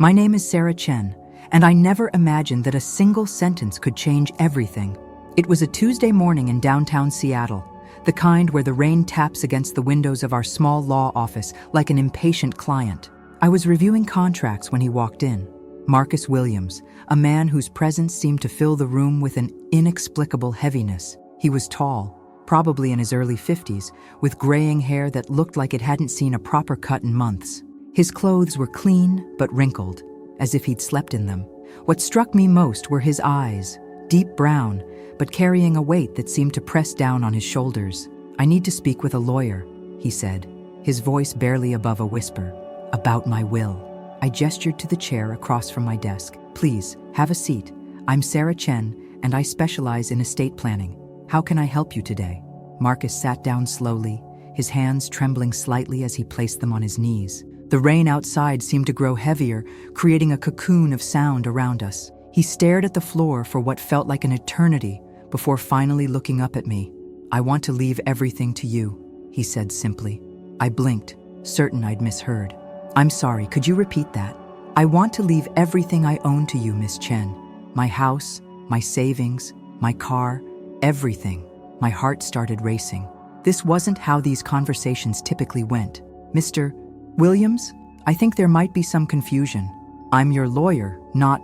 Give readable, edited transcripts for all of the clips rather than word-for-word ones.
My name is Sarah Chen, and I never imagined that a single sentence could change everything. It was a Tuesday morning in downtown Seattle, the kind where the rain taps against the windows of our small law office like an impatient client. I was reviewing contracts when he walked in. Marcus Williams, a man whose presence seemed to fill the room with an inexplicable heaviness. He was tall, probably in his early 50s, with graying hair that looked like it hadn't seen a proper cut in months. His clothes were clean but wrinkled, as if he'd slept in them. What struck me most were his eyes, deep brown, but carrying a weight that seemed to press down on his shoulders. "I need to speak with a lawyer," he said, his voice barely above a whisper. "About my will." I gestured to the chair across from my desk. "Please, have a seat. I'm Sarah Chen, and I specialize in estate planning. How can I help you today?" Marcus sat down slowly, his hands trembling slightly as he placed them on his knees. The rain outside seemed to grow heavier, creating a cocoon of sound around us. He stared at the floor for what felt like an eternity before finally looking up at me. "I want to leave everything to you," he said simply. I blinked, certain I'd misheard. "I'm sorry, could you repeat that?" "I want to leave everything I own to you, Miss Chen. My house, my savings, my car, everything." My heart started racing. This wasn't how these conversations typically went. "Mr. Williams, I think there might be some confusion. I'm your lawyer, not...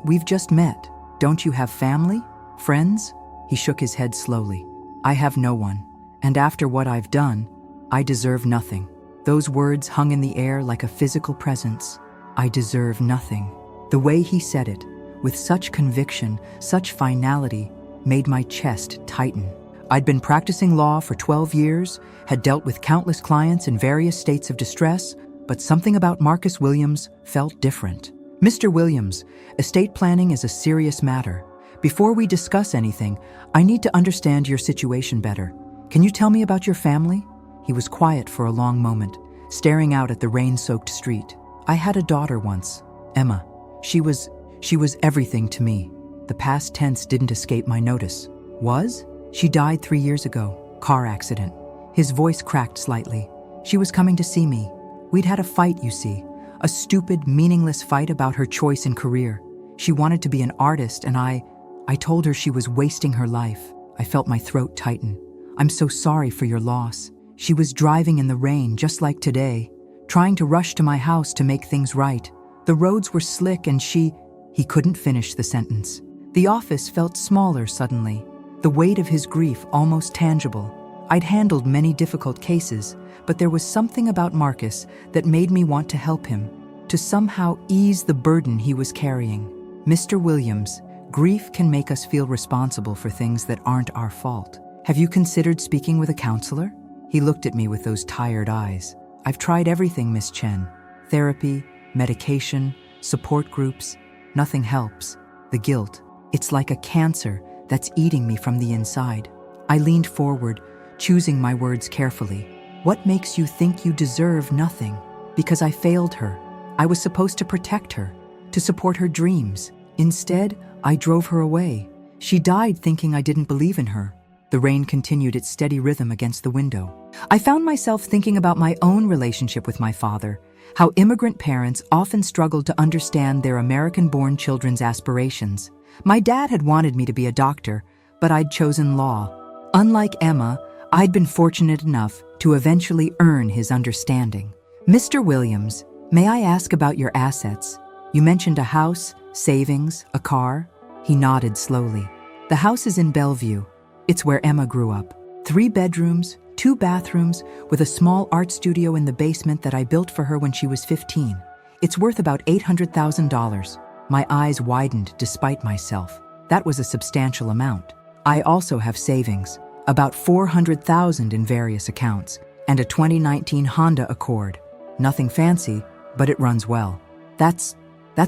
we've just met. Don't you have family? Friends?" He shook his head slowly. "I have no one, and after what I've done, I deserve nothing." Those words hung in the air like a physical presence. I deserve nothing. The way he said it, with such conviction, such finality, made my chest tighten. I'd been practicing law for 12 years, had dealt with countless clients in various states of distress, but something about Marcus Williams felt different. "Mr. Williams, estate planning is a serious matter. Before we discuss anything, I need to understand your situation better. Can you tell me about your family?" He was quiet for a long moment, staring out at the rain-soaked street. "I had a daughter once, Emma. She was everything to me." The past tense didn't escape my notice. "Was?" "She died 3 years ago. Car accident." His voice cracked slightly. "She was coming to see me. We'd had a fight, you see. A stupid, meaningless fight about her choice in career. She wanted to be an artist, and I told her she was wasting her life." I felt my throat tighten. "I'm so sorry for your loss. She was driving in the rain, just like today, trying to rush to my house to make things right. The roads were slick and He couldn't finish the sentence. The office felt smaller suddenly, the weight of his grief almost tangible. I'd handled many difficult cases, but there was something about Marcus that made me want to help him, to somehow ease the burden he was carrying. "Mr. Williams, grief can make us feel responsible for things that aren't our fault. Have you considered speaking with a counselor?" He looked at me with those tired eyes. "I've tried everything, Miss Chen. Therapy, medication, support groups. Nothing helps. The guilt, it's like a cancer that's eating me from the inside." I leaned forward, choosing my words carefully. "What makes you think you deserve nothing?" "Because I failed her. I was supposed to protect her, to support her dreams. Instead, I drove her away. She died thinking I didn't believe in her." The rain continued its steady rhythm against the window. I found myself thinking about my own relationship with my father, how immigrant parents often struggled to understand their American-born children's aspirations. My dad had wanted me to be a doctor, but I'd chosen law. Unlike Emma, I'd been fortunate enough to eventually earn his understanding. "Mr. Williams, may I ask about your assets? You mentioned a house, savings, a car." He nodded slowly. "The house is in Bellevue. It's where Emma grew up. 3 bedrooms, 2 bathrooms, with a small art studio in the basement that I built for her when she was 15. It's worth about $800,000. My eyes widened despite myself. That was a substantial amount. "I also have savings, about $400,000 in various accounts, and a 2019 Honda Accord. Nothing fancy, but it runs well." That's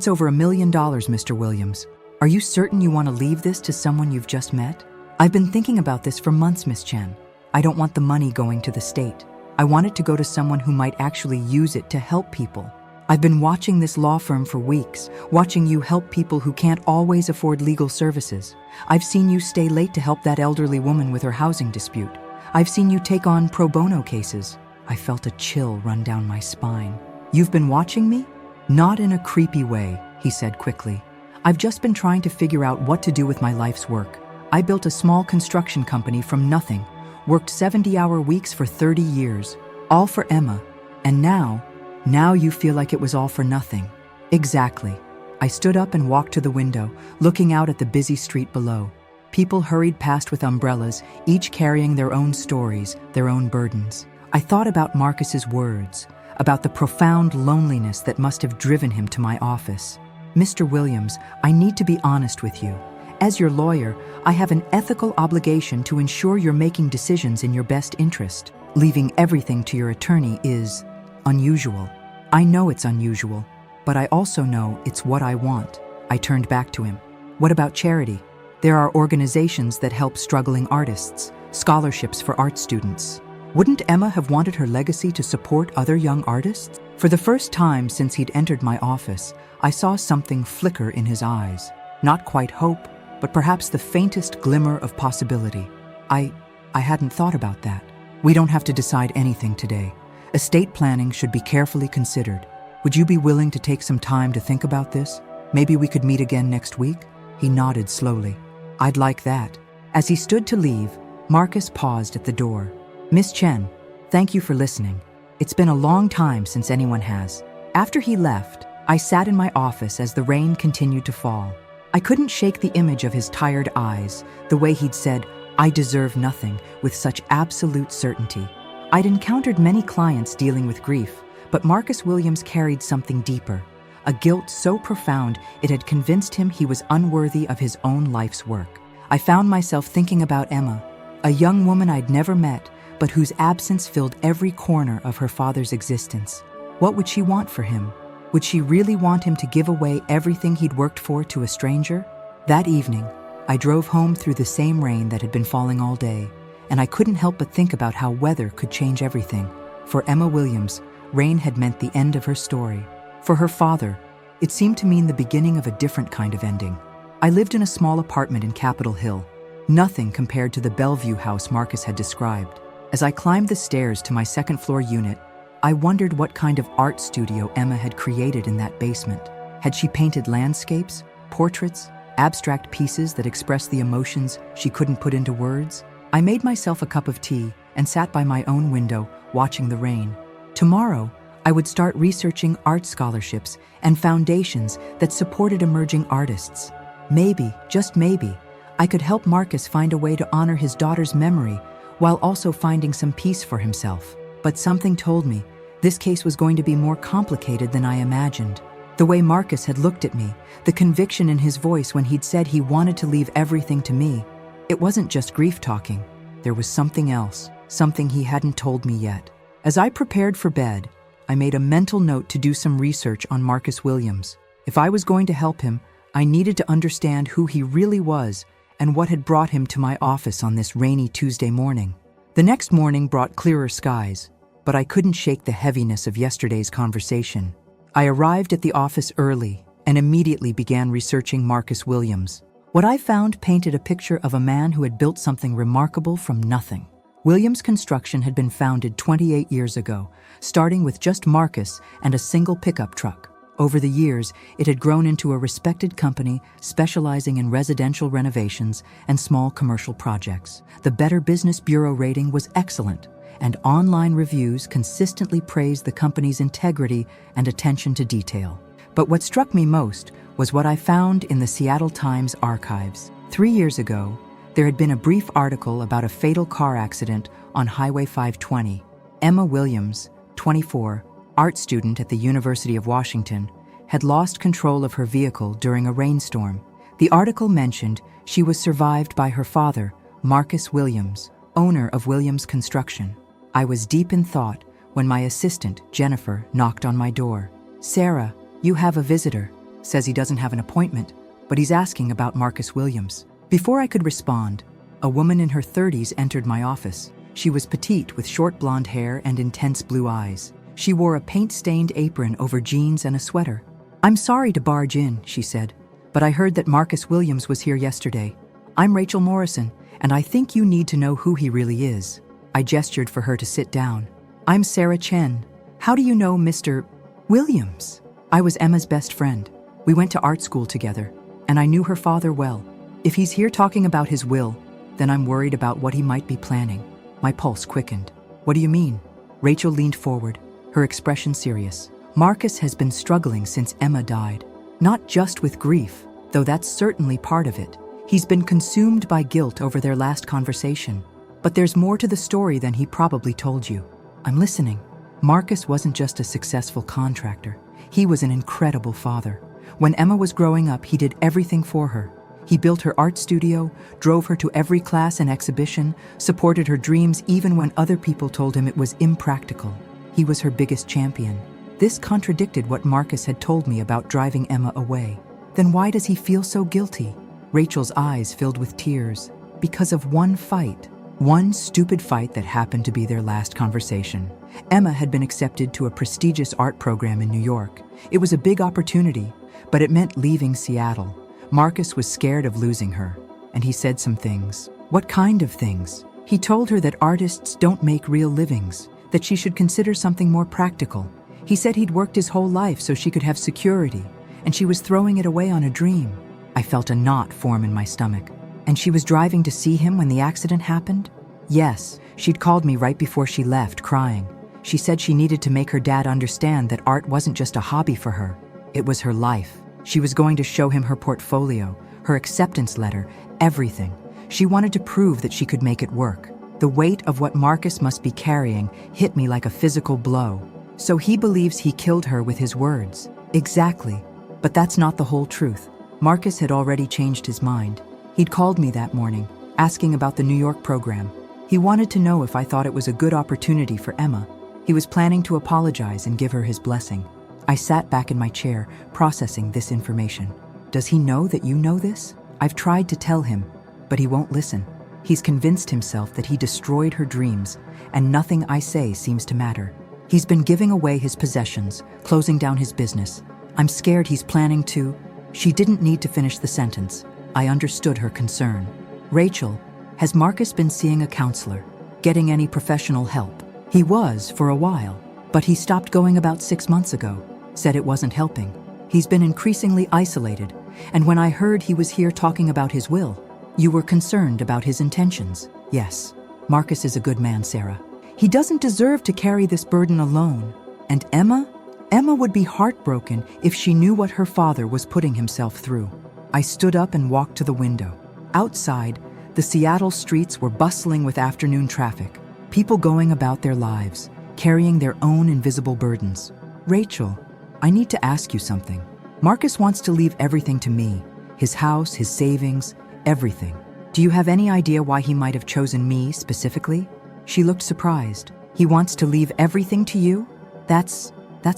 over $1 million, Mr. Williams. "Are you certain you want to leave this to someone you've just met?" "I've been thinking about this for months, Miss Chen. I don't want the money going to the state. I want it to go to someone who might actually use it to help people. I've been watching this law firm for weeks, watching you help people who can't always afford legal services. I've seen you stay late to help that elderly woman with her housing dispute. I've seen you take on pro bono cases." I felt a chill run down my spine. "You've been watching me?" Not in a creepy way, he said quickly. I've just been trying to figure out what to do with my life's work. I built a small construction company from nothing, worked 70-hour weeks for 30 years, all for Emma. And now you feel like it was all for nothing. Exactly. I stood up and walked to the window, looking out at the busy street below. People hurried past with umbrellas, each carrying their own stories, their own burdens. I thought about Marcus's words, about the profound loneliness that must have driven him to my office. Mr. Williams, I need to be honest with you. As your lawyer, I have an ethical obligation to ensure you're making decisions in your best interest. Leaving everything to your attorney is unusual. I know it's unusual, but I also know it's what I want. I turned back to him. What about charity? There are organizations that help struggling artists, scholarships for art students. Wouldn't Emma have wanted her legacy to support other young artists? For the first time since he'd entered my office, I saw something flicker in his eyes. Not quite hope, but perhaps the faintest glimmer of possibility. I hadn't thought about that. We don't have to decide anything today. Estate planning should be carefully considered. Would you be willing to take some time to think about this? Maybe we could meet again next week? He nodded slowly. I'd like that. As he stood to leave, Marcus paused at the door. Miss Chen, thank you for listening. It's been a long time since anyone has. After he left, I sat in my office as the rain continued to fall. I couldn't shake the image of his tired eyes, the way he'd said, I deserve nothing, with such absolute certainty. I'd encountered many clients dealing with grief, but Marcus Williams carried something deeper, a guilt so profound it had convinced him he was unworthy of his own life's work. I found myself thinking about Emma, a young woman I'd never met, but whose absence filled every corner of her father's existence. What would she want for him? Would she really want him to give away everything he'd worked for to a stranger? That evening, I drove home through the same rain that had been falling all day, and I couldn't help but think about how weather could change everything. For Emma Williams, rain had meant the end of her story. For her father, it seemed to mean the beginning of a different kind of ending. I lived in a small apartment in Capitol Hill, nothing compared to the Bellevue house Marcus had described. As I climbed the stairs to my second-floor unit, I wondered what kind of art studio Emma had created in that basement. Had she painted landscapes, portraits, abstract pieces that expressed the emotions she couldn't put into words? I made myself a cup of tea and sat by my own window, watching the rain. Tomorrow, I would start researching art scholarships and foundations that supported emerging artists. Maybe, just maybe, I could help Marcus find a way to honor his daughter's memory while also finding some peace for himself. But something told me this case was going to be more complicated than I imagined. The way Marcus had looked at me, the conviction in his voice when he'd said he wanted to leave everything to me, it wasn't just grief talking. There was something else, something he hadn't told me yet. As I prepared for bed, I made a mental note to do some research on Marcus Williams. If I was going to help him, I needed to understand who he really was and what had brought him to my office on this rainy Tuesday morning. The next morning brought clearer skies, but I couldn't shake the heaviness of yesterday's conversation. I arrived at the office early and immediately began researching Marcus Williams. What I found painted a picture of a man who had built something remarkable from nothing. Williams Construction had been founded 28 years ago, starting with just Marcus and a single pickup truck. Over the years, it had grown into a respected company specializing in residential renovations and small commercial projects. The Better Business Bureau rating was excellent, and online reviews consistently praised the company's integrity and attention to detail. But what struck me most was what I found in the Seattle Times archives. 3 years ago, there had been a brief article about a fatal car accident on Highway 520. Emma Williams, 24, art student at the University of Washington, had lost control of her vehicle during a rainstorm. The article mentioned she was survived by her father, Marcus Williams, owner of Williams Construction. I was deep in thought when my assistant, Jennifer, knocked on my door. "Sarah, you have a visitor. Says he doesn't have an appointment, but he's asking about Marcus Williams." Before I could respond, a woman in her 30s entered my office. She was petite with short blonde hair and intense blue eyes. She wore a paint-stained apron over jeans and a sweater. "I'm sorry to barge in," she said, "but I heard that Marcus Williams was here yesterday. I'm Rachel Morrison, and I think you need to know who he really is." I gestured for her to sit down. "I'm Sarah Chen. How do you know Mr. Williams?" I was Emma's best friend. We went to art school together, and I knew her father well. If he's here talking about his will, then I'm worried about what he might be planning. My pulse quickened. What do you mean? Rachel leaned forward, her expression serious. Marcus has been struggling since Emma died. Not just with grief, though that's certainly part of it. He's been consumed by guilt over their last conversation. But there's more to the story than he probably told you. I'm listening. Marcus wasn't just a successful contractor. He was an incredible father. When Emma was growing up, he did everything for her. He built her art studio, drove her to every class and exhibition, supported her dreams even when other people told him it was impractical. He was her biggest champion. This contradicted what Marcus had told me about driving Emma away. Then why does he feel so guilty? Rachel's eyes filled with tears. Because of one fight. One stupid fight that happened to be their last conversation. Emma had been accepted to a prestigious art program in New York. It was a big opportunity, but it meant leaving Seattle. Marcus was scared of losing her, and he said some things. What kind of things? He told her that artists don't make real livings, that she should consider something more practical. He said he'd worked his whole life so she could have security, and she was throwing it away on a dream. I felt a knot form in my stomach. And she was driving to see him when the accident happened? Yes, she'd called me right before she left, crying. She said she needed to make her dad understand that art wasn't just a hobby for her. It was her life. She was going to show him her portfolio, her acceptance letter, everything. She wanted to prove that she could make it work. The weight of what Marcus must be carrying hit me like a physical blow. So he believes he killed her with his words. Exactly. But that's not the whole truth. Marcus had already changed his mind. He'd called me that morning, asking about the New York program. He wanted to know if I thought it was a good opportunity for Emma. He was planning to apologize and give her his blessing. I sat back in my chair, processing this information. Does he know that you know this? I've tried to tell him, but he won't listen. He's convinced himself that he destroyed her dreams, and nothing I say seems to matter. He's been giving away his possessions, closing down his business. I'm scared he's planning to... She didn't need to finish the sentence. I understood her concern. Rachel, has Marcus been seeing a counselor? Getting any professional help? He was for a while, but he stopped going about 6 months ago. Said it wasn't helping. He's been increasingly isolated, and when I heard he was here talking about his will, you were concerned about his intentions. Yes, Marcus is a good man, Sarah. He doesn't deserve to carry this burden alone. And Emma? Emma would be heartbroken if she knew what her father was putting himself through. I stood up and walked to the window. Outside, the Seattle streets were bustling with afternoon traffic, people going about their lives, carrying their own invisible burdens. Rachel, I need to ask you something. Marcus wants to leave everything to me, his house, his savings, everything. Do you have any idea why he might have chosen me specifically? She looked surprised. He wants to leave everything to you? That's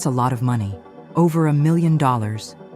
a lot of money. Over $1 million.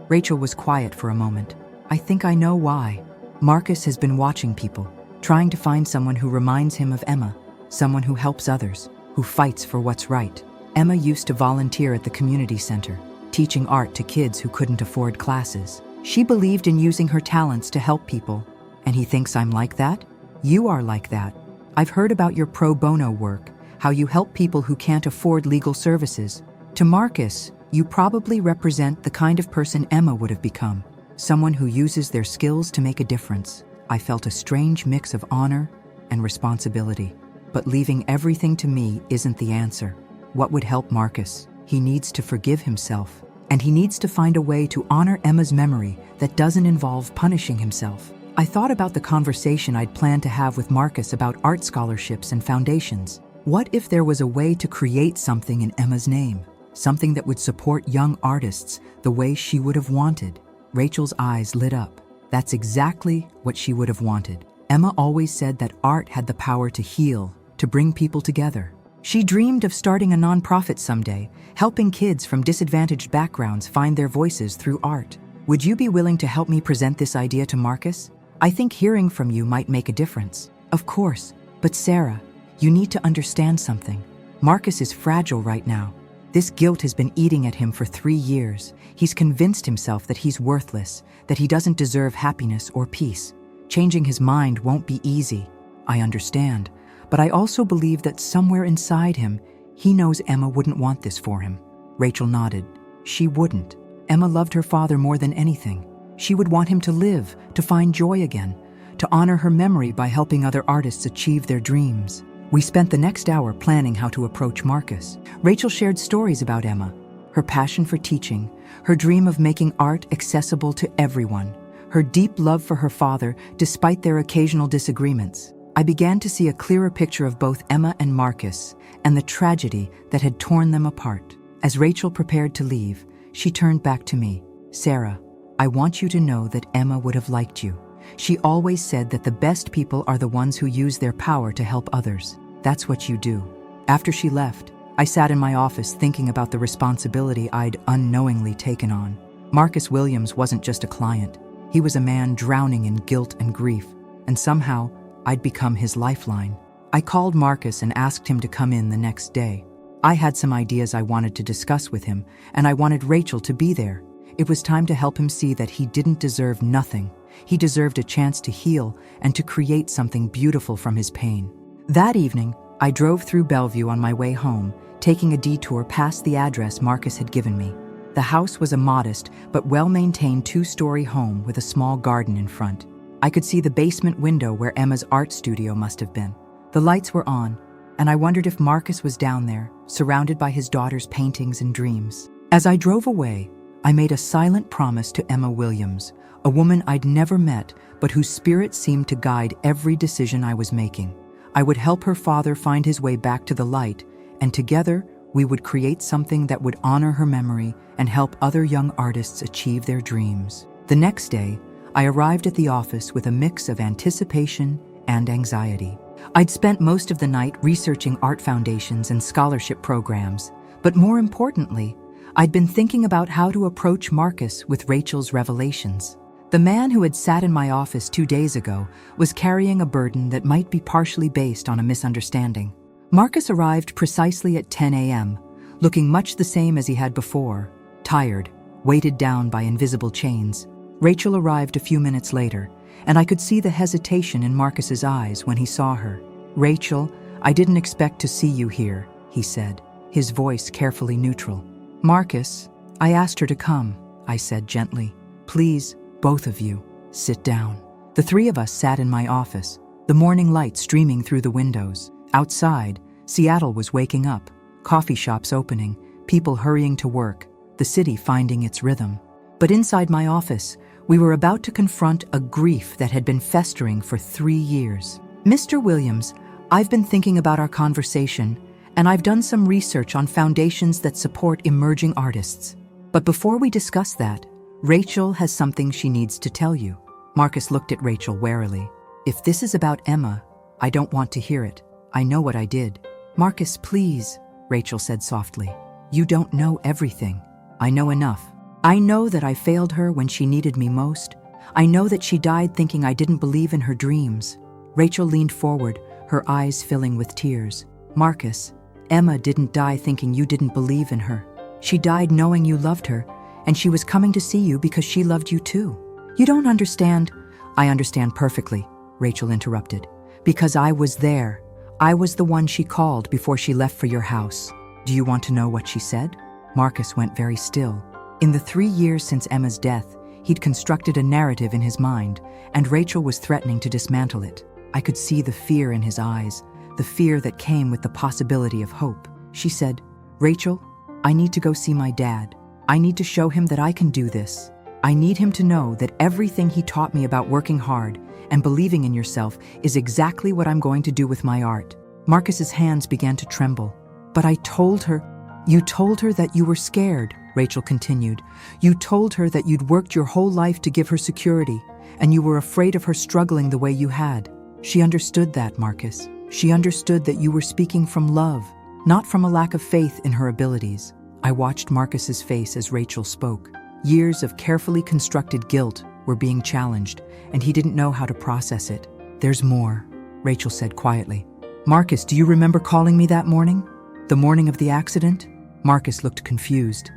Rachel was quiet for a moment. I think I know why. Marcus has been watching people, trying to find someone who reminds him of Emma, someone who helps others, who fights for what's right. Emma used to volunteer at the community center, teaching art to kids who couldn't afford classes. She believed in using her talents to help people. And he thinks I'm like that? You are like that. I've heard about your pro bono work, how you help people who can't afford legal services. To Marcus, you probably represent the kind of person Emma would have become. Someone who uses their skills to make a difference. I felt a strange mix of honor and responsibility. But leaving everything to me isn't the answer. What would help Marcus? He needs to forgive himself. And he needs to find a way to honor Emma's memory that doesn't involve punishing himself. I thought about the conversation I'd planned to have with Marcus about art scholarships and foundations. What if there was a way to create something in Emma's name? Something that would support young artists the way she would have wanted. Rachel's eyes lit up. That's exactly what she would have wanted. Emma always said that art had the power to heal, to bring people together. She dreamed of starting a nonprofit someday, helping kids from disadvantaged backgrounds find their voices through art. Would you be willing to help me present this idea to Marcus? I think hearing from you might make a difference. Of course, but Sarah, you need to understand something. Marcus is fragile right now. This guilt has been eating at him for 3 years. He's convinced himself that he's worthless, that he doesn't deserve happiness or peace. Changing his mind won't be easy. I understand, but I also believe that somewhere inside him, he knows Emma wouldn't want this for him. Rachel nodded. She wouldn't. Emma loved her father more than anything. She would want him to live, to find joy again, to honor her memory by helping other artists achieve their dreams. We spent the next hour planning how to approach Marcus. Rachel shared stories about Emma, her passion for teaching, her dream of making art accessible to everyone, her deep love for her father despite their occasional disagreements. I began to see a clearer picture of both Emma and Marcus and the tragedy that had torn them apart. As Rachel prepared to leave, she turned back to me. "Sarah, I want you to know that Emma would have liked you. She always said that the best people are the ones who use their power to help others. That's what you do." After she left, I sat in my office thinking about the responsibility I'd unknowingly taken on. Marcus Williams wasn't just a client. He was a man drowning in guilt and grief, and somehow I'd become his lifeline. I called Marcus and asked him to come in the next day. I had some ideas I wanted to discuss with him, and I wanted Rachel to be there. It was time to help him see that he didn't deserve nothing. He deserved a chance to heal and to create something beautiful from his pain. That evening, I drove through Bellevue on my way home, taking a detour past the address Marcus had given me. The house was a modest but well-maintained two-story home with a small garden in front. I could see the basement window where Emma's art studio must have been. The lights were on, and I wondered if Marcus was down there, surrounded by his daughter's paintings and dreams. As I drove away, I made a silent promise to Emma Williams, a woman I'd never met, but whose spirit seemed to guide every decision I was making. I would help her father find his way back to the light, and together we would create something that would honor her memory and help other young artists achieve their dreams. The next day, I arrived at the office with a mix of anticipation and anxiety. I'd spent most of the night researching art foundations and scholarship programs, but more importantly, I'd been thinking about how to approach Marcus with Rachel's revelations. The man who had sat in my office 2 days ago was carrying a burden that might be partially based on a misunderstanding. Marcus arrived precisely at 10 a.m., looking much the same as he had before, tired, weighted down by invisible chains. Rachel arrived a few minutes later, and I could see the hesitation in Marcus's eyes when he saw her. "Rachel, I didn't expect to see you here," he said, his voice carefully neutral. "Marcus, I asked her to come," I said gently. "Please, both of you, sit down." The three of us sat in my office, the morning light streaming through the windows. Outside, Seattle was waking up, coffee shops opening, people hurrying to work, the city finding its rhythm. But inside my office, we were about to confront a grief that had been festering for 3 years. "Mr. Williams, I've been thinking about our conversation, and I've done some research on foundations that support emerging artists. But before we discuss that, Rachel has something she needs to tell you." Marcus looked at Rachel warily. "If this is about Emma, I don't want to hear it. I know what I did." "Marcus, please," Rachel said softly. "You don't know everything. I know enough. I know that I failed her when she needed me most. I know that she died thinking I didn't believe in her dreams." Rachel leaned forward, her eyes filling with tears. "Marcus, Emma didn't die thinking you didn't believe in her. She died knowing you loved her, and she was coming to see you because she loved you too. You don't understand." "I understand perfectly," Rachel interrupted, "because I was there. I was the one she called before she left for your house." "Do you want to know what she said?" Marcus went very still. In the 3 years since Emma's death, he'd constructed a narrative in his mind, and Rachel was threatening to dismantle it. I could see the fear in his eyes, the fear that came with the possibility of hope. She said, "Rachel, I need to go see my dad. I need to show him that I can do this. I need him to know that everything he taught me about working hard and believing in yourself is exactly what I'm going to do with my art." Marcus's hands began to tremble. "But I told her—" "You told her that you were scared," Rachel continued. "You told her that you'd worked your whole life to give her security, and you were afraid of her struggling the way you had. She understood that, Marcus. She understood that you were speaking from love, not from a lack of faith in her abilities." I watched Marcus's face as Rachel spoke. Years of carefully constructed guilt were being challenged, and he didn't know how to process it. "There's more," Rachel said quietly. "Marcus, do you remember calling me that morning? The morning of the accident?" Marcus looked confused.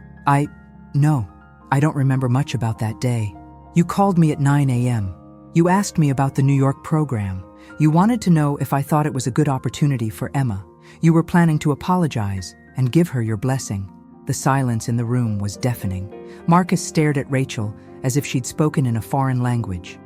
No, I don't remember much about that day. You called me at 9 a.m. You asked me about the New York program. You wanted to know if I thought it was a good opportunity for Emma. You were planning to apologize and give her your blessing." The silence in the room was deafening. Marcus stared at Rachel as if she'd spoken in a foreign language.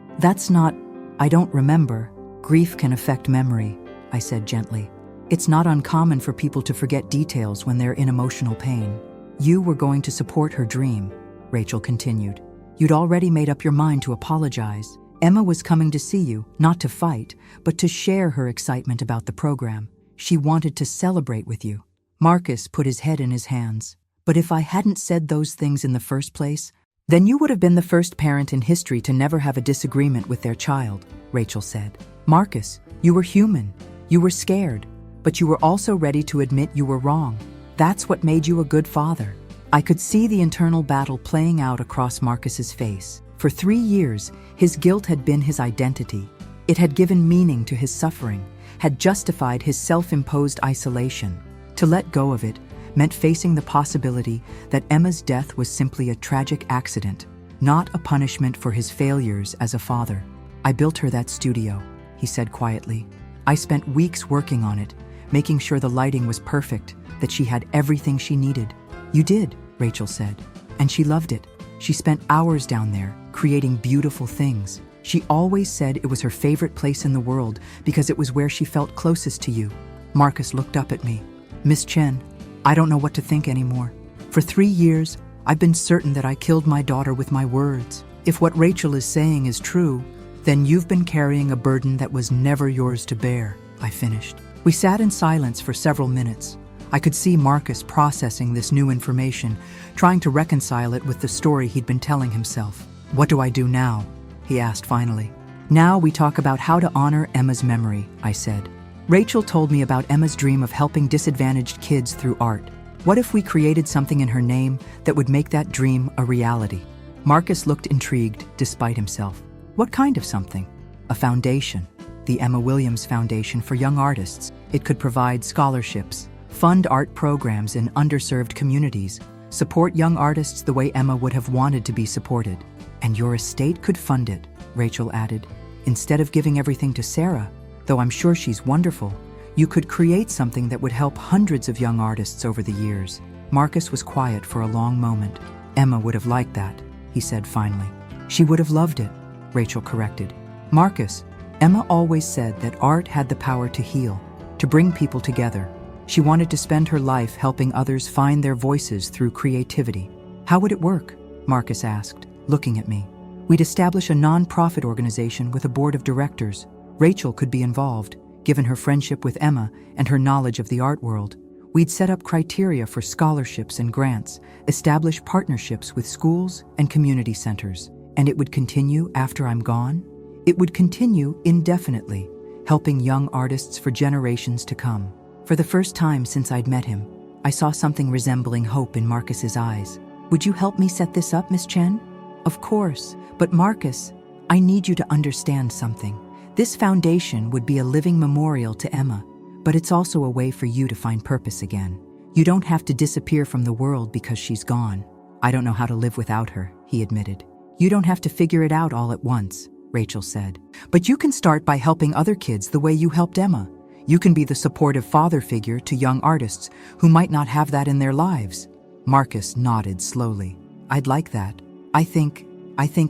I don't remember. Grief can affect memory, I said gently. It's not uncommon for people to forget details when they're in emotional pain. You were going to support her dream, Rachel continued. You'd already made up your mind to apologize. Emma was coming to see you, not to fight, but to share her excitement about the program. She wanted to celebrate with you. Marcus put his head in his hands. But if I hadn't said those things in the first place, then you would have been the first parent in history to never have a disagreement with their child, Rachel said. Marcus, you were human. You were scared, but you were also ready to admit you were wrong. That's what made you a good father. I could see the internal battle playing out across Marcus's face. For 3 years, his guilt had been his identity. It had given meaning to his suffering, had justified his self-imposed isolation. To let go of it meant facing the possibility that Emma's death was simply a tragic accident, not a punishment for his failures as a father. I built her that studio, he said quietly. I spent weeks working on it, making sure the lighting was perfect, that she had everything she needed. You did, Rachel said, and she loved it. She spent hours down there, creating beautiful things. She always said it was her favorite place in the world because it was where she felt closest to you. Marcus looked up at me. Miss Chen, I don't know what to think anymore. For 3 years, I've been certain that I killed my daughter with my words. If what Rachel is saying is true, then you've been carrying a burden that was never yours to bear, I finished. We sat in silence for several minutes. I could see Marcus processing this new information, trying to reconcile it with the story he'd been telling himself. What do I do now? He asked finally. Now we talk about how to honor Emma's memory, I said. Rachel told me about Emma's dream of helping disadvantaged kids through art. What if we created something in her name that would make that dream a reality? Marcus looked intrigued despite himself. What kind of something? A foundation. The Emma Williams Foundation for Young Artists. It could provide scholarships, fund art programs in underserved communities, support young artists the way Emma would have wanted to be supported. And your estate could fund it, Rachel added. Instead of giving everything to Sarah, though I'm sure she's wonderful, you could create something that would help hundreds of young artists over the years. Marcus was quiet for a long moment. Emma would have liked that, he said finally. She would have loved it, Rachel corrected. Marcus, Emma always said that art had the power to heal, to bring people together. She wanted to spend her life helping others find their voices through creativity. How would it work? Marcus asked, looking at me. We'd establish a non-profit organization with a board of directors. Rachel could be involved, given her friendship with Emma and her knowledge of the art world. We'd set up criteria for scholarships and grants, establish partnerships with schools and community centers. And it would continue after I'm gone? It would continue indefinitely, helping young artists for generations to come. For the first time since I'd met him, I saw something resembling hope in Marcus's eyes. Would you help me set this up, Miss Chen? Of course, but Marcus, I need you to understand something. This foundation would be a living memorial to Emma, but it's also a way for you to find purpose again. You don't have to disappear from the world because she's gone. I don't know how to live without her, he admitted. You don't have to figure it out all at once, Rachel said. But you can start by helping other kids the way you helped Emma. You can be the supportive father figure to young artists who might not have that in their lives. Marcus nodded slowly. I'd like that. I think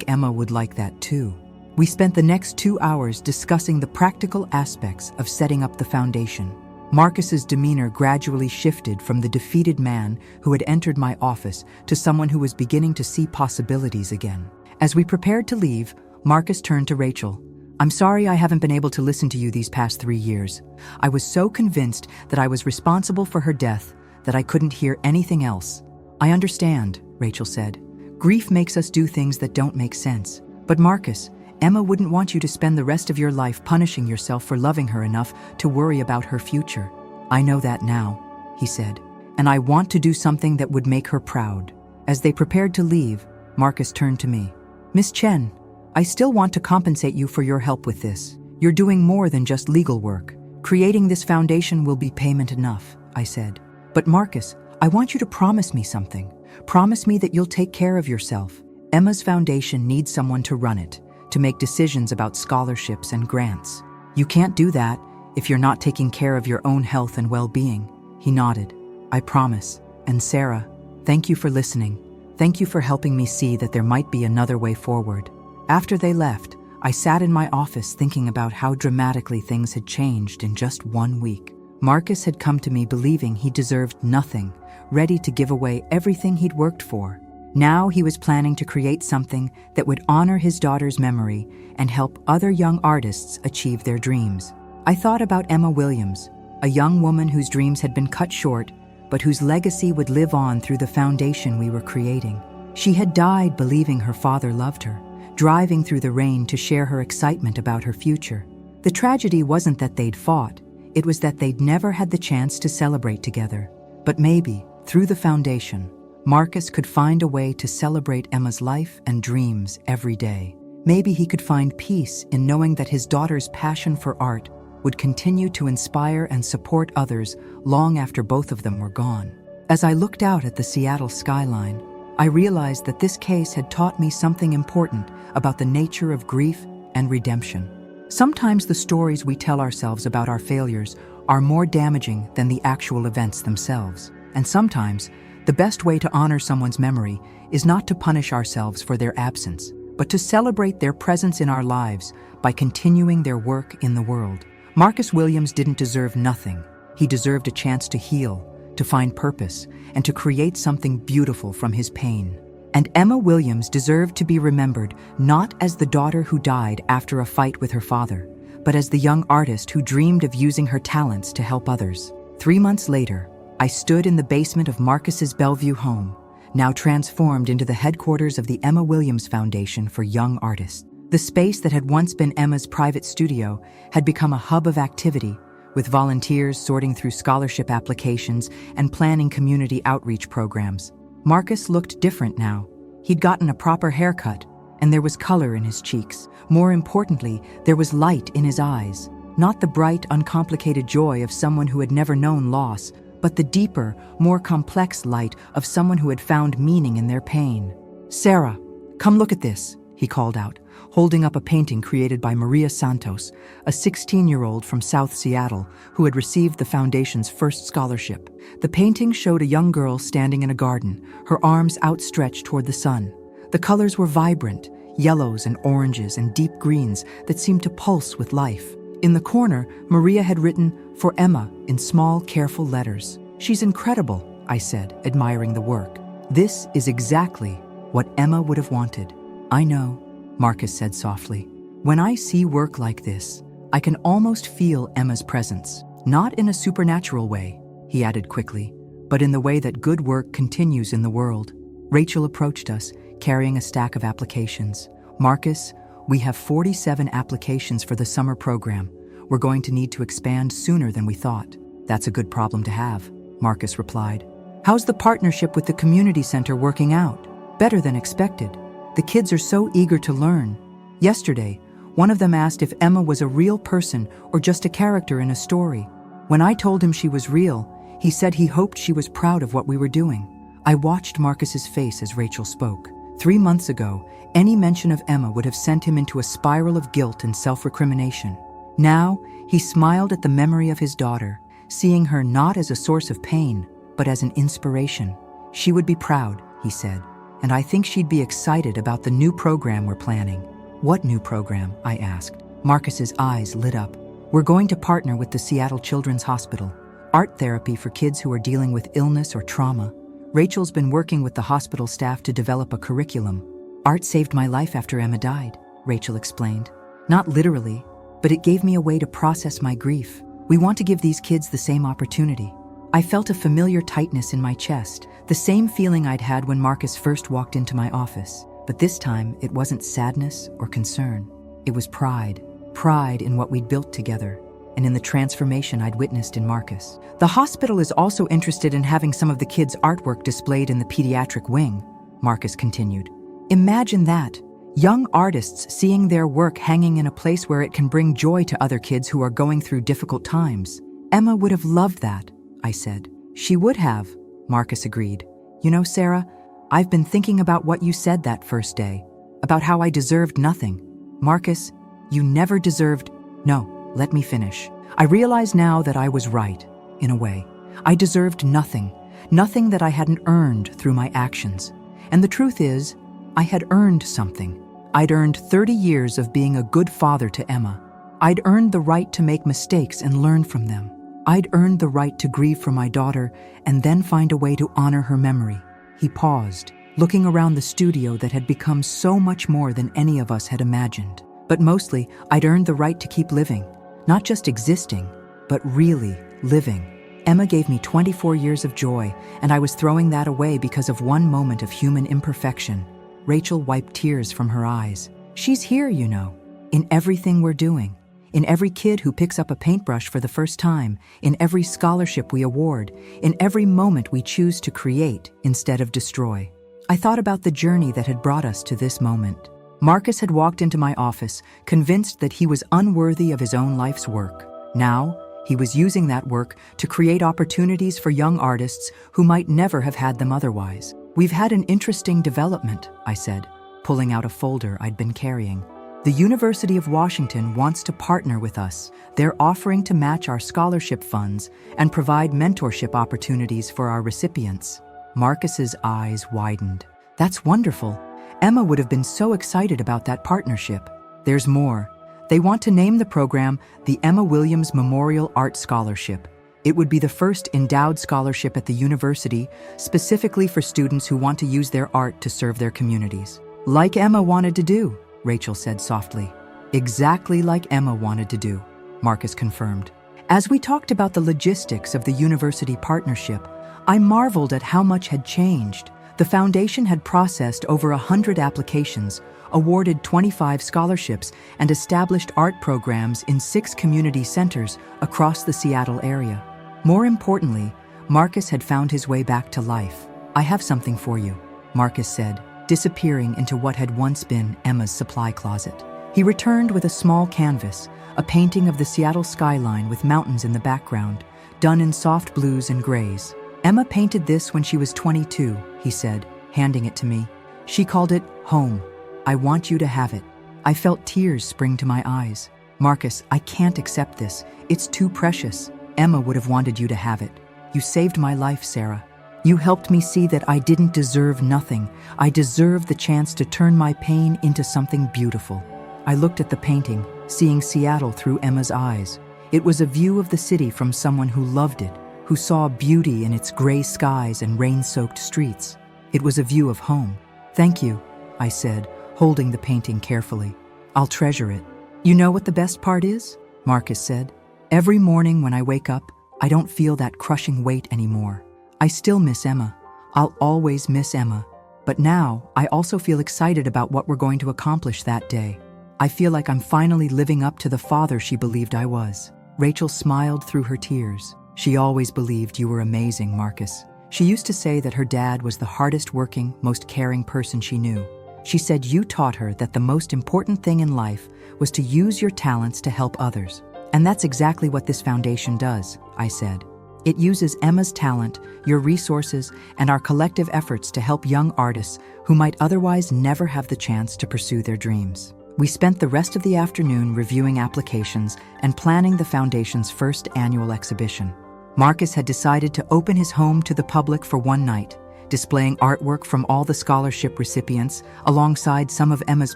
Emma would like that too. We spent the next 2 hours discussing the practical aspects of setting up the foundation. Marcus's demeanor gradually shifted from the defeated man who had entered my office to someone who was beginning to see possibilities again. As we prepared to leave, Marcus turned to Rachel. I'm sorry I haven't been able to listen to you these past 3 years. I was so convinced that I was responsible for her death that I couldn't hear anything else. I understand, Rachel said. Grief makes us do things that don't make sense. But Marcus, Emma wouldn't want you to spend the rest of your life punishing yourself for loving her enough to worry about her future. I know that now, he said, and I want to do something that would make her proud. As they prepared to leave, Marcus turned to me. Miss Chen, I still want to compensate you for your help with this. You're doing more than just legal work. Creating this foundation will be payment enough, I said. But Marcus, I want you to promise me something. Promise me that you'll take care of yourself. Emma's foundation needs someone to run it, to make decisions about scholarships and grants. You can't do that if you're not taking care of your own health and well-being. He nodded. I promise. And Sarah, Thank you for listening. Thank you for helping me see that there might be another way forward. After they left, I sat in my office thinking about how dramatically things had changed in just 1 week. Marcus had come to me believing he deserved nothing, ready to give away everything he'd worked for. Now he was planning to create something that would honor his daughter's memory and help other young artists achieve their dreams. I thought about Emma Williams, a young woman whose dreams had been cut short, but whose legacy would live on through the foundation we were creating. She had died believing her father loved her, driving through the rain to share her excitement about her future. The tragedy wasn't that they'd fought, it was that they'd never had the chance to celebrate together. But maybe, through the foundation, Marcus could find a way to celebrate Emma's life and dreams every day. Maybe he could find peace in knowing that his daughter's passion for art would continue to inspire and support others long after both of them were gone. As I looked out at the Seattle skyline, I realized that this case had taught me something important about the nature of grief and redemption. Sometimes the stories we tell ourselves about our failures are more damaging than the actual events themselves. And sometimes, the best way to honor someone's memory is not to punish ourselves for their absence, but to celebrate their presence in our lives by continuing their work in the world. Marcus Williams didn't deserve nothing. He deserved a chance to heal, to find purpose, and to create something beautiful from his pain. And Emma Williams deserved to be remembered not as the daughter who died after a fight with her father, but as the young artist who dreamed of using her talents to help others. 3 months later, I stood in the basement of Marcus's Bellevue home, now transformed into the headquarters of the Emma Williams Foundation for Young Artists. The space that had once been Emma's private studio had become a hub of activity, with volunteers sorting through scholarship applications and planning community outreach programs. Marcus looked different now. He'd gotten a proper haircut, and there was color in his cheeks. More importantly, there was light in his eyes. Not the bright, uncomplicated joy of someone who had never known loss, but the deeper, more complex light of someone who had found meaning in their pain. "Sarah, come look at this," he called out, holding up a painting created by Maria Santos, a 16-year-old from South Seattle who had received the foundation's first scholarship. The painting showed a young girl standing in a garden, her arms outstretched toward the sun. The colors were vibrant, yellows and oranges and deep greens that seemed to pulse with life. In the corner, Maria had written, "For Emma," in small, careful letters. "She's incredible," I said, admiring the work. "This is exactly what Emma would have wanted." "I know," Marcus said softly. "When I see work like this, I can almost feel Emma's presence. Not in a supernatural way," he added quickly, "but in the way that good work continues in the world." Rachel approached us, carrying a stack of applications. "Marcus, we have 47 applications for the summer program. We're going to need to expand sooner than we thought." "That's a good problem to have," Marcus replied. "How's the partnership with the community center working out?" "Better than expected. The kids are so eager to learn. Yesterday, one of them asked if Emma was a real person or just a character in a story. When I told him she was real, he said he hoped she was proud of what we were doing." I watched Marcus's face as Rachel spoke. 3 months ago, any mention of Emma would have sent him into a spiral of guilt and self-recrimination. Now, he smiled at the memory of his daughter, seeing her not as a source of pain, but as an inspiration. "She would be proud," he said, "and I think she'd be excited about the new program we're planning." "What new program?" I asked. Marcus's eyes lit up. "We're going to partner with the Seattle Children's Hospital. Art therapy for kids who are dealing with illness or trauma. Rachel's been working with the hospital staff to develop a curriculum." "Art saved my life after Emma died," Rachel explained. "Not literally, but it gave me a way to process my grief. We want to give these kids the same opportunity." I felt a familiar tightness in my chest, the same feeling I'd had when Marcus first walked into my office. But this time, it wasn't sadness or concern. It was pride. Pride in what we'd built together, and in the transformation I'd witnessed in Marcus. "The hospital is also interested in having some of the kids' artwork displayed in the pediatric wing," Marcus continued. "Imagine that. Young artists seeing their work hanging in a place where it can bring joy to other kids who are going through difficult times." "Emma would have loved that," I said. "She would have," Marcus agreed. "You know, Sarah, I've been thinking about what you said that first day, about how I deserved nothing. Marcus, you never deserved— No, let me finish. I realize now that I was right, in a way. I deserved nothing, nothing that I hadn't earned through my actions. And the truth is, I had earned something. I'd earned 30 years of being a good father to Emma. I'd earned the right to make mistakes and learn from them. I'd earned the right to grieve for my daughter and then find a way to honor her memory. He paused, looking around the studio that had become so much more than any of us had imagined. But mostly, I'd earned the right to keep living. Not just existing, but really living. Emma gave me 24 years of joy, and I was throwing that away because of one moment of human imperfection. Rachel wiped tears from her eyes. She's here, you know, in everything we're doing. In every kid who picks up a paintbrush for the first time, in every scholarship we award, in every moment we choose to create instead of destroy. I thought about the journey that had brought us to this moment. Marcus had walked into my office, convinced that he was unworthy of his own life's work. Now, he was using that work to create opportunities for young artists who might never have had them otherwise. We've had an interesting development, I said, pulling out a folder I'd been carrying. The University of Washington wants to partner with us. They're offering to match our scholarship funds and provide mentorship opportunities for our recipients. Marcus's eyes widened. That's wonderful. Emma would have been so excited about that partnership. There's more. They want to name the program the Emma Williams Memorial Art Scholarship. It would be the first endowed scholarship at the university, specifically for students who want to use their art to serve their communities. Like Emma wanted to do, Rachel said softly. Exactly like Emma wanted to do, Marcus confirmed. As we talked about the logistics of the university partnership, I marveled at how much had changed. The foundation had processed over 100 applications, awarded 25 scholarships, and established art programs in 6 community centers across the Seattle area. More importantly, Marcus had found his way back to life. I have something for you, Marcus said, disappearing into what had once been Emma's supply closet. He returned with a small canvas, a painting of the Seattle skyline with mountains in the background, done in soft blues and grays. Emma painted this when she was 22, he said, handing it to me. She called it Home. I want you to have it. I felt tears spring to my eyes. Marcus, I can't accept this. It's too precious. Emma would have wanted you to have it. You saved my life, Sarah. You helped me see that I didn't deserve nothing. I deserved the chance to turn my pain into something beautiful. I looked at the painting, seeing Seattle through Emma's eyes. It was a view of the city from someone who loved it, who saw beauty in its gray skies and rain-soaked streets. It was a view of home. Thank you, I said, holding the painting carefully. I'll treasure it. You know what the best part is? Marcus said. Every morning when I wake up, I don't feel that crushing weight anymore. I still miss Emma. I'll always miss Emma. But now, I also feel excited about what we're going to accomplish that day. I feel like I'm finally living up to the father she believed I was. Rachel smiled through her tears. She always believed you were amazing, Marcus. She used to say that her dad was the hardest working, most caring person she knew. She said you taught her that the most important thing in life was to use your talents to help others. And that's exactly what this foundation does, I said. It uses Emma's talent, your resources, and our collective efforts to help young artists who might otherwise never have the chance to pursue their dreams. We spent the rest of the afternoon reviewing applications and planning the foundation's first annual exhibition. Marcus had decided to open his home to the public for one night, displaying artwork from all the scholarship recipients alongside some of Emma's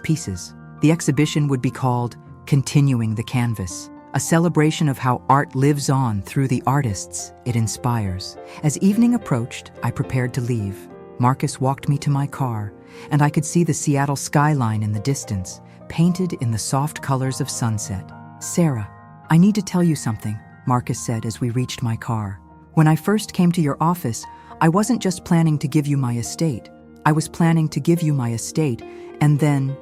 pieces. The exhibition would be called Continuing the Canvas, a celebration of how art lives on through the artists it inspires. As evening approached, I prepared to leave. Marcus walked me to my car, and I could see the Seattle skyline in the distance, painted in the soft colors of sunset. Sarah, I need to tell you something, Marcus said as we reached my car. When I first came to your office, I wasn't just planning to give you my estate. I was planning to give you my estate, and then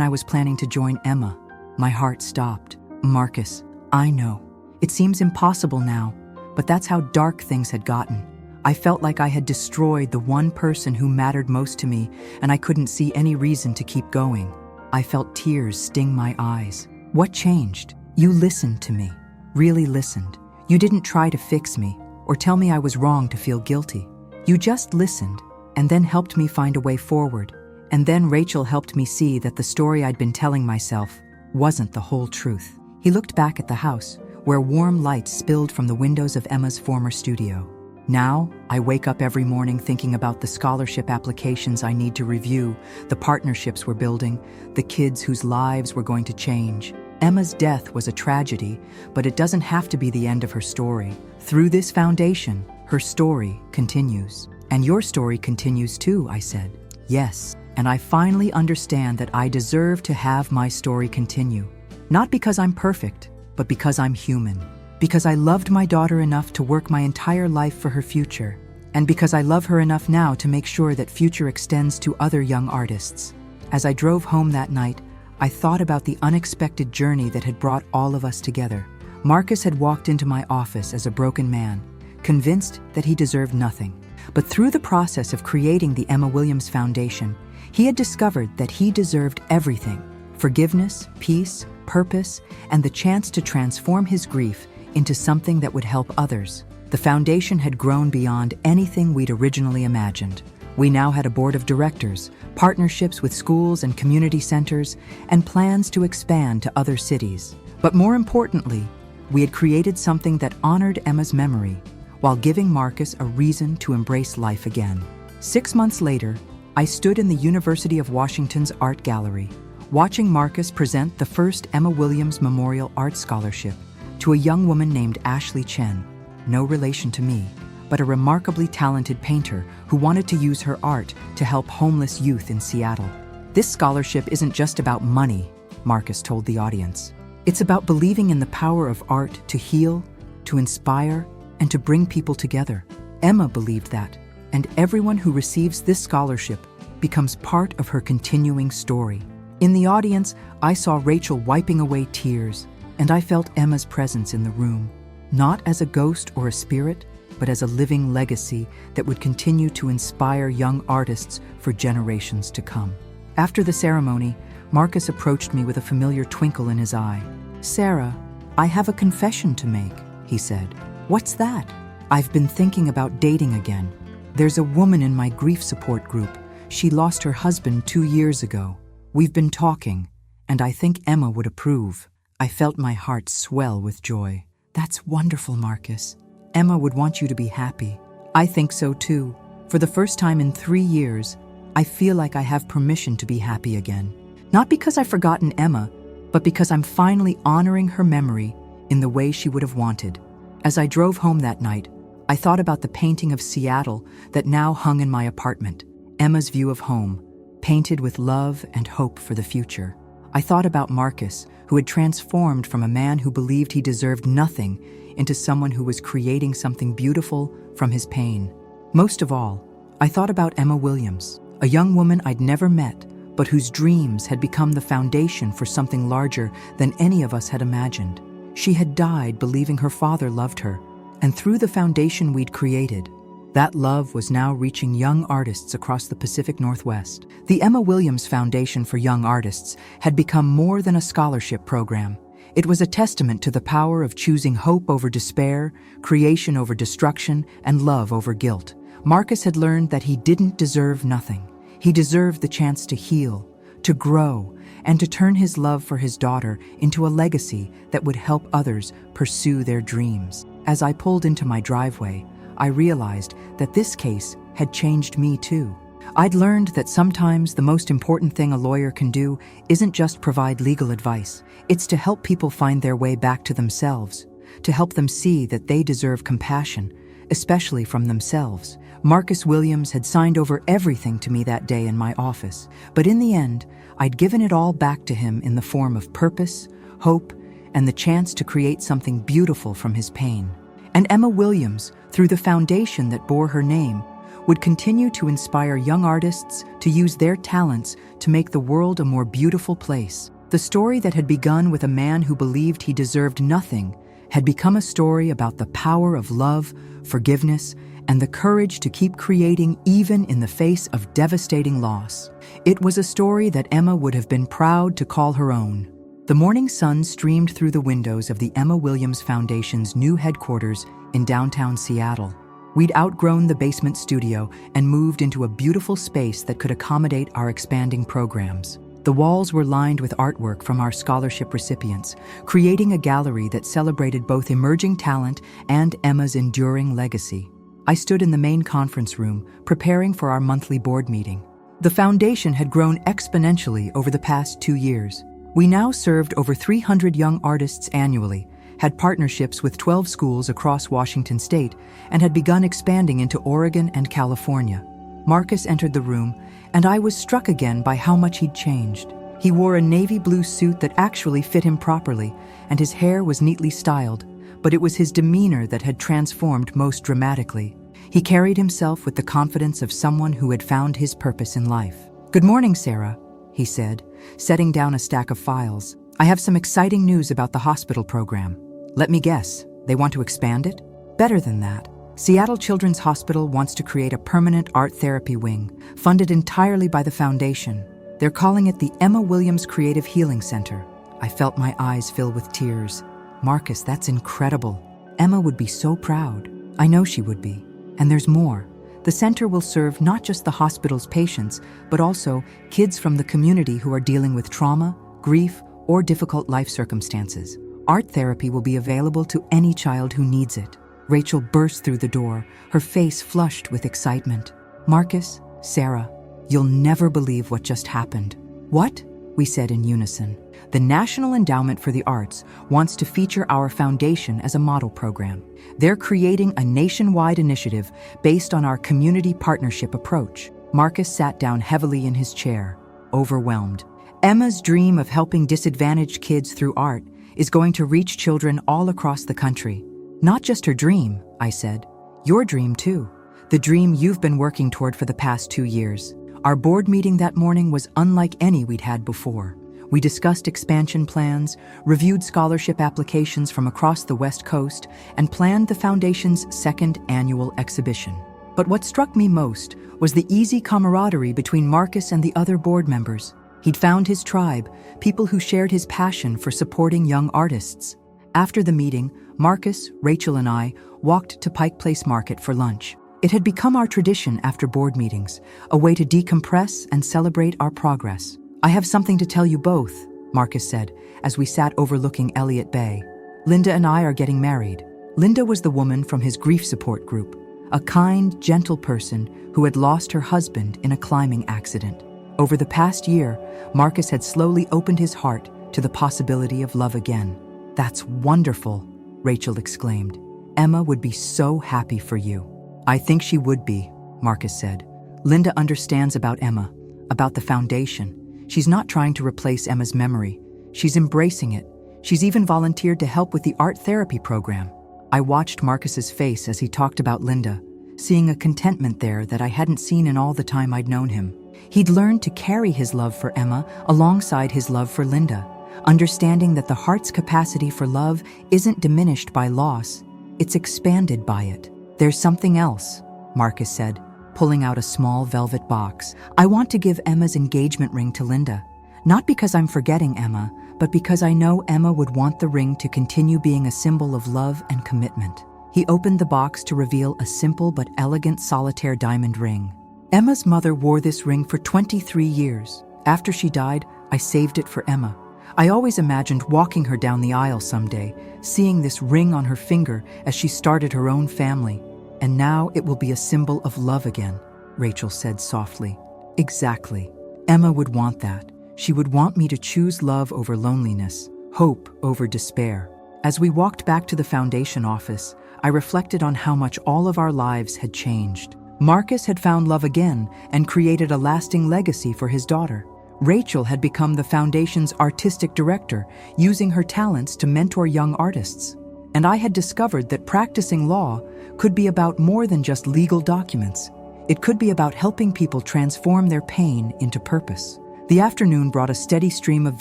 I was planning to join Emma. My heart stopped. Marcus, I know. It seems impossible now, but that's how dark things had gotten. I felt like I had destroyed the one person who mattered most to me, and I couldn't see any reason to keep going. I felt tears sting my eyes. What changed? You listened to me. Really listened. You didn't try to fix me or tell me I was wrong to feel guilty. You just listened and then helped me find a way forward. And then Rachel helped me see that the story I'd been telling myself wasn't the whole truth. He looked back at the house, where warm lights spilled from the windows of Emma's former studio. Now, I wake up every morning thinking about the scholarship applications I need to review, the partnerships we're building, the kids whose lives we're going to change. Emma's death was a tragedy, but it doesn't have to be the end of her story. Through this foundation, her story continues. And your story continues too, I said. Yes, and I finally understand that I deserve to have my story continue. Not because I'm perfect, but because I'm human. Because I loved my daughter enough to work my entire life for her future. And because I love her enough now to make sure that future extends to other young artists. As I drove home that night, I thought about the unexpected journey that had brought all of us together. Marcus had walked into my office as a broken man, convinced that he deserved nothing. But through the process of creating the Emma Williams Foundation, he had discovered that he deserved everything: forgiveness, peace, purpose, and the chance to transform his grief into something that would help others. The foundation had grown beyond anything we'd originally imagined. We now had a board of directors, partnerships with schools and community centers, and plans to expand to other cities. But more importantly, we had created something that honored Emma's memory while giving Marcus a reason to embrace life again. 6 months later, I stood in the University of Washington's Art Gallery, watching Marcus present the first Emma Williams Memorial Art Scholarship to a young woman named Ashley Chen, no relation to me, but a remarkably talented painter who wanted to use her art to help homeless youth in Seattle. This scholarship isn't just about money, Marcus told the audience. It's about believing in the power of art to heal, to inspire, and to bring people together. Emma believed that, and everyone who receives this scholarship becomes part of her continuing story. In the audience, I saw Rachel wiping away tears, and I felt Emma's presence in the room, not as a ghost or a spirit, but as a living legacy that would continue to inspire young artists for generations to come. After the ceremony, Marcus approached me with a familiar twinkle in his eye. "Sarah, I have a confession to make," he said. "What's that?" "I've been thinking about dating again. There's a woman in my grief support group. She lost her husband 2 years ago. We've been talking, and I think Emma would approve." I felt my heart swell with joy. "That's wonderful, Marcus. Emma would want you to be happy." "I think so too. For the first time in 3 years, I feel like I have permission to be happy again. Not because I've forgotten Emma, but because I'm finally honoring her memory in the way she would have wanted." As I drove home that night, I thought about the painting of Seattle that now hung in my apartment, Emma's view of home, painted with love and hope for the future. I thought about Marcus, who had transformed from a man who believed he deserved nothing into someone who was creating something beautiful from his pain. Most of all, I thought about Emma Williams, a young woman I'd never met, but whose dreams had become the foundation for something larger than any of us had imagined. She had died believing her father loved her, and through the foundation we'd created, that love was now reaching young artists across the Pacific Northwest. The Emma Williams Foundation for Young Artists had become more than a scholarship program. It was a testament to the power of choosing hope over despair, creation over destruction, and love over guilt. Marcus had learned that he didn't deserve nothing. He deserved the chance to heal, to grow, and to turn his love for his daughter into a legacy that would help others pursue their dreams. As I pulled into my driveway, I realized that this case had changed me too. I'd learned that sometimes the most important thing a lawyer can do isn't just provide legal advice. It's to help people find their way back to themselves, to help them see that they deserve compassion, especially from themselves. Marcus Williams had signed over everything to me that day in my office, but in the end, I'd given it all back to him in the form of purpose, hope, and the chance to create something beautiful from his pain. And Emma Williams, through the foundation that bore her name, would continue to inspire young artists to use their talents to make the world a more beautiful place. The story that had begun with a man who believed he deserved nothing had become a story about the power of love, forgiveness, and the courage to keep creating even in the face of devastating loss. It was a story that Emma would have been proud to call her own. The morning sun streamed through the windows of the Emma Williams Foundation's new headquarters in downtown Seattle. We'd outgrown the basement studio and moved into a beautiful space that could accommodate our expanding programs. The walls were lined with artwork from our scholarship recipients, creating a gallery that celebrated both emerging talent and Emma's enduring legacy. I stood in the main conference room, preparing for our monthly board meeting. The foundation had grown exponentially over the past 2 years. We now served over 300 young artists annually, had partnerships with 12 schools across Washington state, and had begun expanding into Oregon and California. Marcus entered the room, and I was struck again by how much he'd changed. He wore a navy blue suit that actually fit him properly, and his hair was neatly styled, but it was his demeanor that had transformed most dramatically. He carried himself with the confidence of someone who had found his purpose in life. "Good morning, Sarah," he said, setting down a stack of files. "I have some exciting news about the hospital program. Let me guess, they want to expand it? Better than that. Seattle Children's Hospital wants to create a permanent art therapy wing, funded entirely by the foundation. They're calling it the Emma Williams Creative Healing Center." I felt my eyes fill with tears. "Marcus, that's incredible. Emma would be so proud." "I know she would be. And there's more. The center will serve not just the hospital's patients, but also kids from the community who are dealing with trauma, grief, or difficult life circumstances. Art therapy will be available to any child who needs it." Rachel burst through the door, her face flushed with excitement. "Marcus, Sarah, you'll never believe what just happened." "What?" we said in unison. "The National Endowment for the Arts wants to feature our foundation as a model program. They're creating a nationwide initiative based on our community partnership approach." Marcus sat down heavily in his chair, overwhelmed. "Emma's dream of helping disadvantaged kids through art is going to reach children all across the country." "Not just her dream," I said. "Your dream too. The dream you've been working toward for the past 2 years." Our board meeting that morning was unlike any we'd had before. We discussed expansion plans, reviewed scholarship applications from across the West Coast, and planned the Foundation's second annual exhibition. But what struck me most was the easy camaraderie between Marcus and the other board members. He'd found his tribe, people who shared his passion for supporting young artists. After the meeting, Marcus, Rachel, and I walked to Pike Place Market for lunch. It had become our tradition after board meetings, a way to decompress and celebrate our progress. "I have something to tell you both," Marcus said, as we sat overlooking Elliott Bay. "Linda and I are getting married." Linda was the woman from his grief support group, a kind, gentle person who had lost her husband in a climbing accident. Over the past year, Marcus had slowly opened his heart to the possibility of love again. "That's wonderful," Rachel exclaimed. "Emma would be so happy for you." "I think she would be," Marcus said. "Linda understands about Emma, about the foundation. She's not trying to replace Emma's memory. She's embracing it. She's even volunteered to help with the art therapy program." I watched Marcus's face as he talked about Linda, seeing a contentment there that I hadn't seen in all the time I'd known him. He'd learned to carry his love for Emma alongside his love for Linda, understanding that the heart's capacity for love isn't diminished by loss, it's expanded by it. "There's something else," Marcus said, pulling out a small velvet box. "I want to give Emma's engagement ring to Linda. Not because I'm forgetting Emma, but because I know Emma would want the ring to continue being a symbol of love and commitment." He opened the box to reveal a simple but elegant solitaire diamond ring. Emma's mother wore this ring for 23 years. After she died, I saved it for Emma. I always imagined walking her down the aisle someday, seeing this ring on her finger as she started her own family. "And now it will be a symbol of love again," Rachel said softly. "Exactly. Emma would want that. She would want me to choose love over loneliness, hope over despair." As we walked back to the foundation office, I reflected on how much all of our lives had changed. Marcus had found love again and created a lasting legacy for his daughter. Rachel had become the foundation's artistic director, using her talents to mentor young artists. And I had discovered that practicing law could be about more than just legal documents. It could be about helping people transform their pain into purpose. The afternoon brought a steady stream of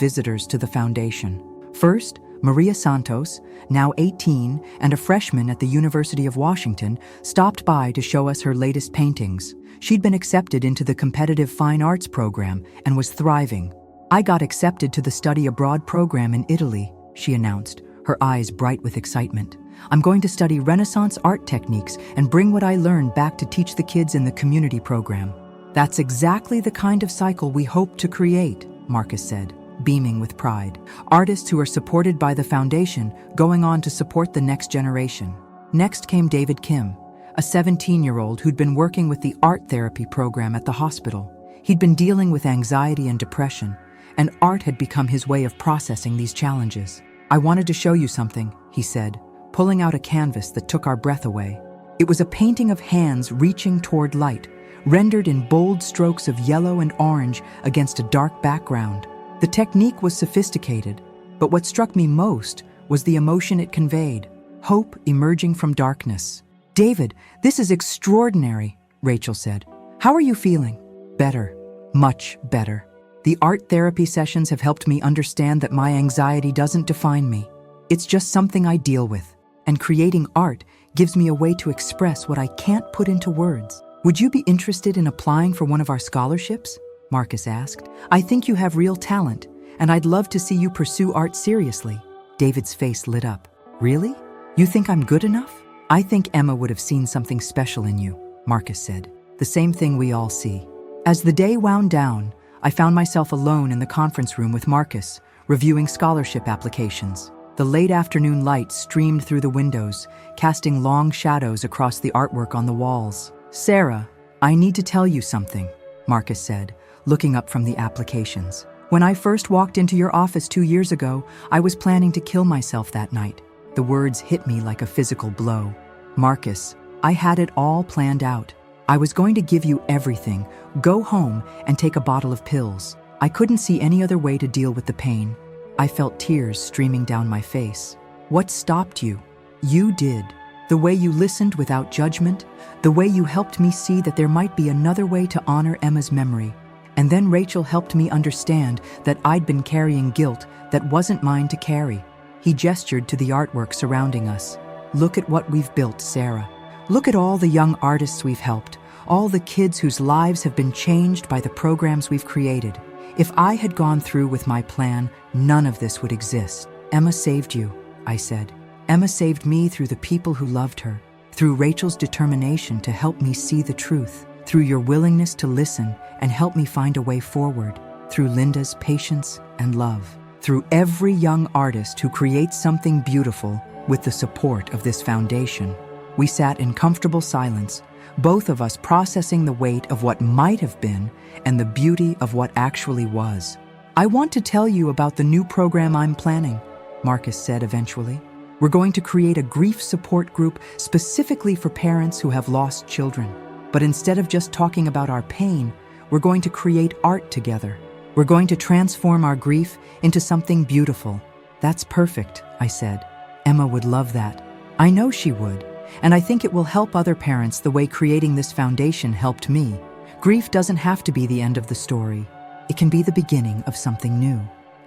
visitors to the foundation. First, Maria Santos, now 18 and a freshman at the University of Washington, stopped by to show us her latest paintings. She'd been accepted into the competitive fine arts program and was thriving. "I got accepted to the study abroad program in Italy," she announced, her eyes bright with excitement. "I'm going to study Renaissance art techniques and bring what I learned back to teach the kids in the community program." "That's exactly the kind of cycle we hope to create," Marcus said, beaming with pride. "Artists who are supported by the foundation going on to support the next generation." Next came David Kim, a 17-year-old who'd been working with the art therapy program at the hospital. He'd been dealing with anxiety and depression, and art had become his way of processing these challenges. "I wanted to show you something," he said, pulling out a canvas that took our breath away. It was a painting of hands reaching toward light, rendered in bold strokes of yellow and orange against a dark background. The technique was sophisticated, but what struck me most was the emotion it conveyed, hope emerging from darkness. "David, this is extraordinary," Rachel said. "How are you feeling?" "Better, much better. The art therapy sessions have helped me understand that my anxiety doesn't define me. It's just something I deal with, and creating art gives me a way to express what I can't put into words." "Would you be interested in applying for one of our scholarships?" Marcus asked. "I think you have real talent, and I'd love to see you pursue art seriously." David's face lit up. "Really? You think I'm good enough?" "I think Emma would have seen something special in you," Marcus said. "The same thing we all see." As the day wound down, I found myself alone in the conference room with Marcus, reviewing scholarship applications. The late afternoon light streamed through the windows, casting long shadows across the artwork on the walls. "Sarah, I need to tell you something," Marcus said, looking up from the applications. "When I first walked into your office 2 years ago, I was planning to kill myself that night." The words hit me like a physical blow. "Marcus, I had it all planned out. I was going to give you everything, go home and take a bottle of pills. I couldn't see any other way to deal with the pain." I felt tears streaming down my face. "What stopped you? You did. The way you listened without judgment, the way you helped me see that there might be another way to honor Emma's memory. And then Rachel helped me understand that I'd been carrying guilt that wasn't mine to carry." He gestured to the artwork surrounding us. "Look at what we've built, Sarah. Look at all the young artists we've helped, all the kids whose lives have been changed by the programs we've created. If I had gone through with my plan, none of this would exist." "Emma saved you," I said. "Emma saved me through the people who loved her, through Rachel's determination to help me see the truth, through your willingness to listen and help me find a way forward, through Linda's patience and love, through every young artist who creates something beautiful with the support of this foundation." We sat in comfortable silence, both of us processing the weight of what might have been and the beauty of what actually was. "I want to tell you about the new program I'm planning," Marcus said eventually. "We're going to create a grief support group specifically for parents who have lost children. But instead of just talking about our pain, we're going to create art together. We're going to transform our grief into something beautiful." "That's perfect," I said. "Emma would love that." "I know she would. And I think it will help other parents the way creating this foundation helped me. Grief doesn't have to be the end of the story. It can be the beginning of something new."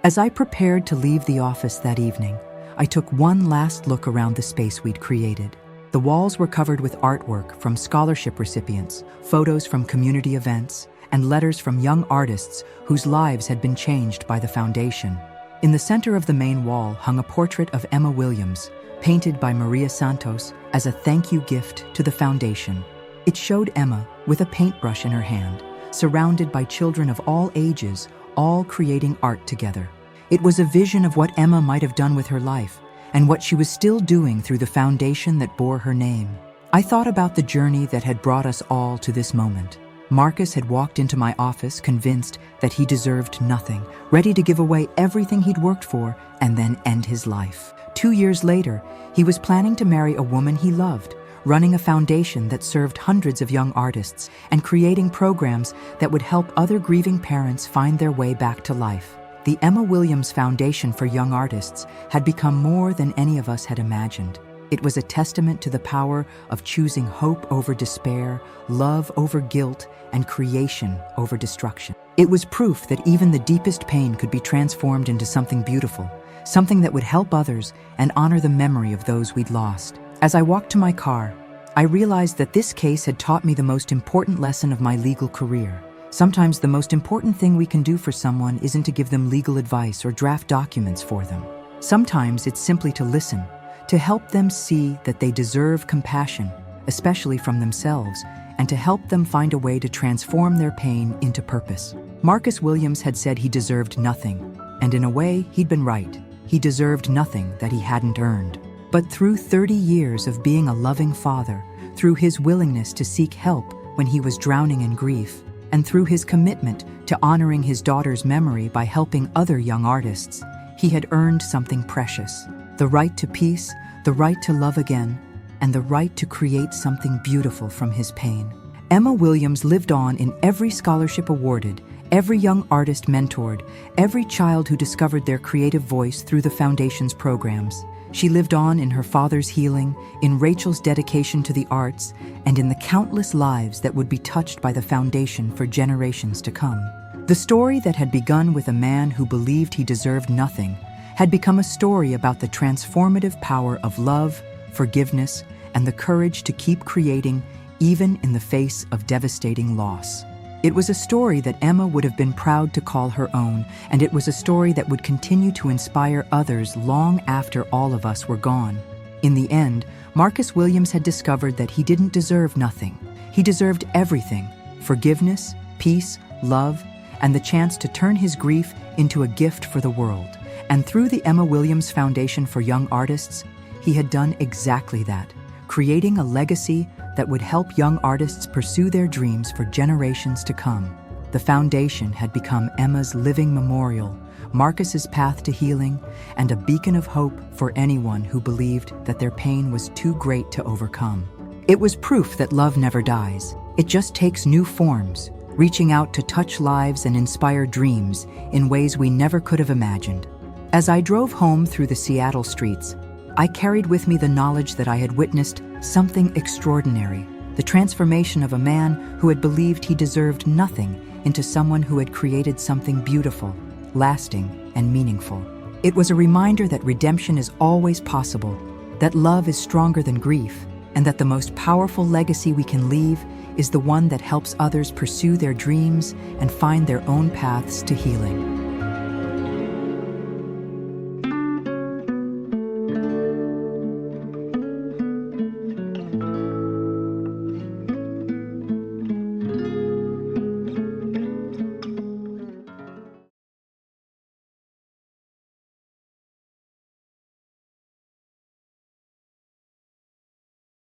As I prepared to leave the office that evening, I took one last look around the space we'd created. The walls were covered with artwork from scholarship recipients, photos from community events, and letters from young artists whose lives had been changed by the foundation. In the center of the main wall hung a portrait of Emma Williams, painted by Maria Santos as a thank you gift to the foundation. It showed Emma with a paintbrush in her hand, surrounded by children of all ages, all creating art together. It was a vision of what Emma might have done with her life and what she was still doing through the foundation that bore her name. I thought about the journey that had brought us all to this moment. Marcus had walked into my office convinced that he deserved nothing, ready to give away everything he'd worked for and then end his life. 2 years later, he was planning to marry a woman he loved, running a foundation that served hundreds of young artists and creating programs that would help other grieving parents find their way back to life. The Emma Williams Foundation for Young Artists had become more than any of us had imagined. It was a testament to the power of choosing hope over despair, love over guilt, and creation over destruction. It was proof that even the deepest pain could be transformed into something beautiful, something that would help others and honor the memory of those we'd lost. As I walked to my car, I realized that this case had taught me the most important lesson of my legal career. Sometimes the most important thing we can do for someone isn't to give them legal advice or draft documents for them. Sometimes it's simply to listen, to help them see that they deserve compassion, especially from themselves, and to help them find a way to transform their pain into purpose. Marcus Williams had said he deserved nothing, and in a way, he'd been right. He deserved nothing that he hadn't earned. But through 30 years of being a loving father, through his willingness to seek help when he was drowning in grief, and through his commitment to honoring his daughter's memory by helping other young artists, he had earned something precious: the right to peace, the right to love again, and the right to create something beautiful from his pain. Emma Williams lived on in every scholarship awarded, every young artist mentored, every child who discovered their creative voice through the Foundation's programs. She lived on in her father's healing, in Rachel's dedication to the arts, and in the countless lives that would be touched by the Foundation for generations to come. The story that had begun with a man who believed he deserved nothing had become a story about the transformative power of love, forgiveness, and the courage to keep creating even in the face of devastating loss. It was a story that Emma would have been proud to call her own, and it was a story that would continue to inspire others long after all of us were gone. In the end, Marcus Williams had discovered that he didn't deserve nothing. He deserved everything: forgiveness, peace, love, and the chance to turn his grief into a gift for the world. And through the Emma Williams Foundation for Young Artists, he had done exactly that, creating a legacy that would help young artists pursue their dreams for generations to come. The foundation had become Emma's living memorial, Marcus's path to healing, and a beacon of hope for anyone who believed that their pain was too great to overcome. It was proof that love never dies. It just takes new forms, reaching out to touch lives and inspire dreams in ways we never could have imagined. As I drove home through the Seattle streets, I carried with me the knowledge that I had witnessed something extraordinary, the transformation of a man who had believed he deserved nothing into someone who had created something beautiful, lasting, and meaningful. It was a reminder that redemption is always possible, that love is stronger than grief, and that the most powerful legacy we can leave is the one that helps others pursue their dreams and find their own paths to healing.